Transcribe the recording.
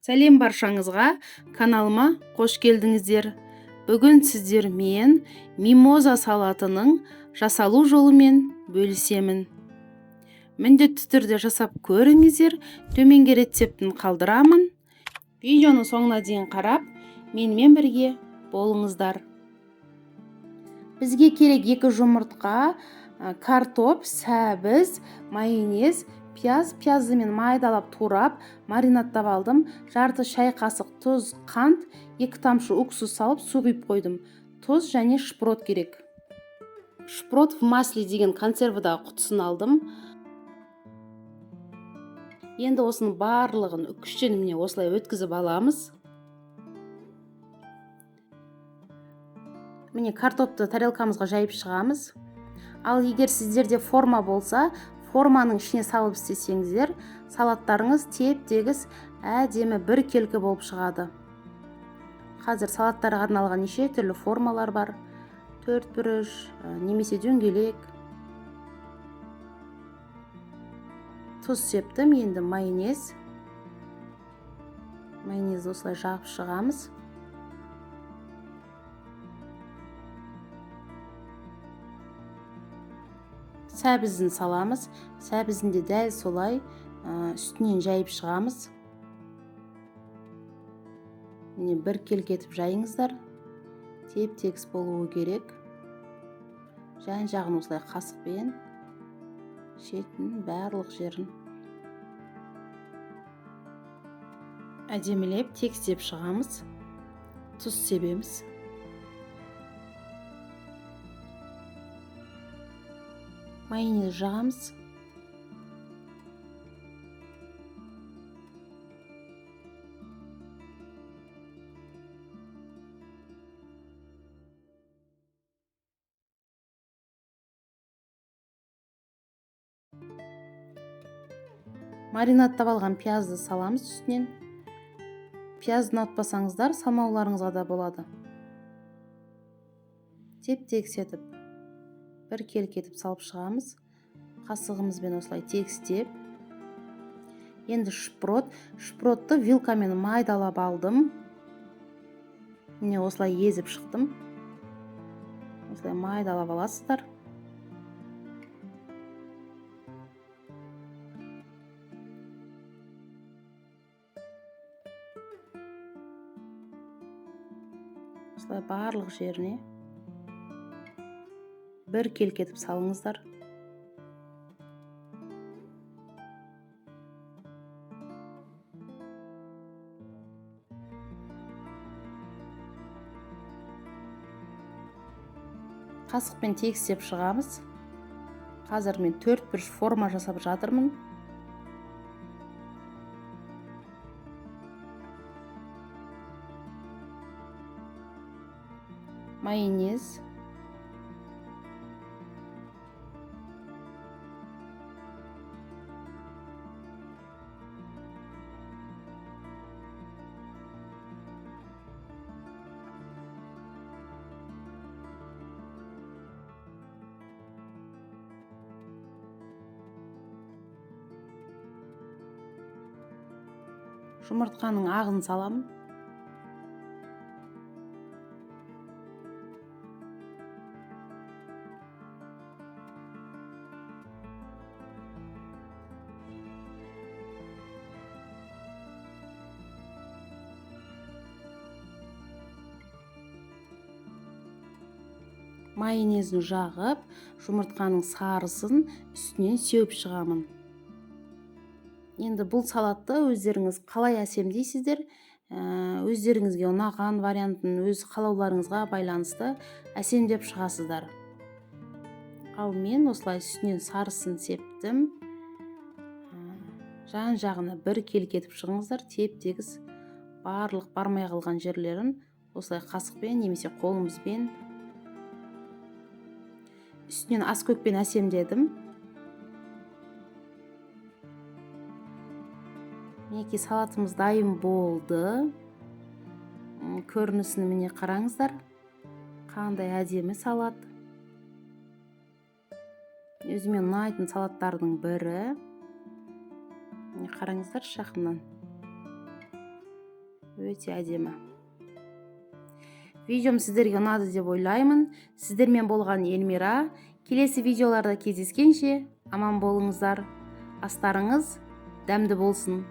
Сәлем баршаңызға, каналыма қош келдіңіздер. Бүгін сіздермен мимоза салатының жасалу жолымен бөлісемін. Міндетті түрде жасап көріңіздер, төменге рецептін қалдырамын. Видеоны соңына дейін қарап, менімен бірге болыңыздар. Бізге керек 2 жұмыртқа, картоп, сәбіз, майонез, пиязды мен майдалап турап, маринадтап алдым. Жарты шай қасық тұз, қант, 2 тамшы уксус салып су құйып қойдым. Тұз және шпрот керек. Шпрот в масле деген консервадағы құтысын алдым. Енді осының барлығын үкіштен міне осылай өткізіп аламыз. Міне картопты тарелкамызға жайып шығамыз. Ал егер сіздерде форма болса, форманың ішіне салып істесеңіздер, салаттарыңыз теп-тегіс әдемі бір келкі болып шығады. Қазір салаттарға арналған неше түрлі формалар бар. 4 бұрыш, немесе дөңгелек. Тұз септім, енді майонез. Майонезді осылай жағып шығамыз. Сәбізін саламыз. Сәбізінде дәл солай үстінен жайып шығамыз. Міне бір келкетіп жайыңыздар. Теп-тегіс болуы керек. Жан-жағын осылай қасықпен шетін барлық жерін әдемілеп тегістеп шығамыз. Тұз себеміз. Майонез жағамыз. Маринадтап алған пиязды саламыз үстінен. Пиязды ұнатпасаңыздар, салмауларыңызға да болады. Теп-тегіс етіп бір келкетіп салып шығамыз. Қасығымызбен осылай тегістеп. Енді шпротты вилкамен майдалап алдым. Міне осылай езіп шықтым. Осылай майдалап аласыздар. Осылай барлық жеріне бір келкетіп салыңыздар. Қасықпен тегістеп шығамыз. Қазір мен 4 бұрыш форма жасап жатырмын. Майонез. Жұмыртқаның ағын саламын. Майонезін жағып, жұмыртқаның сарысын үстінен сеуіп шығамын. Енді бұл салатты өздеріңіз қалай әсемдейсіздер, өздеріңізге ұнаған вариантын өз қалауларыңызға байланысты әсемдеп шығасыздар. Ал мен осылай үстінен сарысын септім. Жан-жағына бір келкетіп шығыңыздар, теп-тегіс барлық бармай қалған жерлерін осылай қасықпен немесе қолымызбен үстінен ас көкпен әсемдедім. Мінекей салатымыз дайын болды. Көрінісін міне қараңыздар. Қандай әдемі салат. Өзіме ұнайтын салаттардың бірі. Қараңыздар жақыннан. өте әдемі. Видеом сіздерге ұнады деп ойлаймын. Сіздермен болған Эльмира. Келесі видеоларда кездескенше аман болыңыздар. Астарыңыз дәмді болсын.